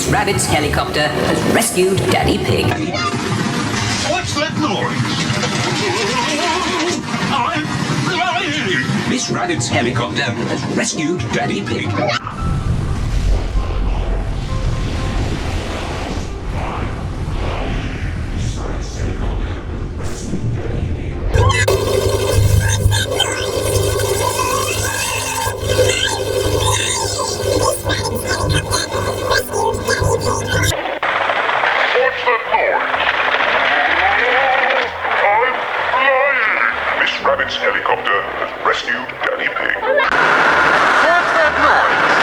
Miss Rabbit's helicopter has rescued Daddy Pig. What's that noise? I'm flying! Miss Rabbit's helicopter has rescued Daddy Pig. Miss Rabbit's helicopter has rescued Daddy Pig. What's that noise?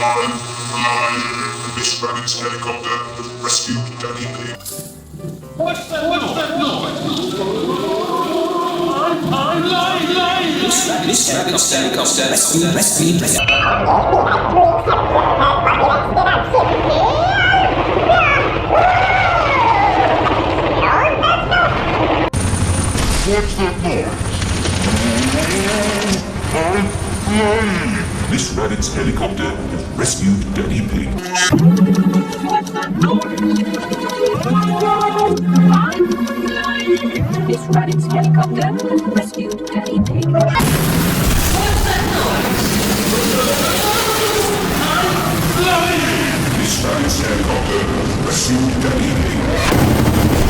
I'm flying! Miss Rabbit's helicopter has rescued Daddy Pig. What's that noise? I'm flying. Miss Rabbit's helicopter has rescued Daddy Pig. What's that noise? I'm flying. Miss Rabbit's helicopter rescued Daddy Pig. What's that noise? I'm flying. Miss Rabbit's helicopter has rescued Daddy Pig. What's that noise? I'm flying. Miss Rabbit's helicopter has rescued Daddy Pig. What's that noise? Miss Rabbit's helicopter has rescued Daddy Pig.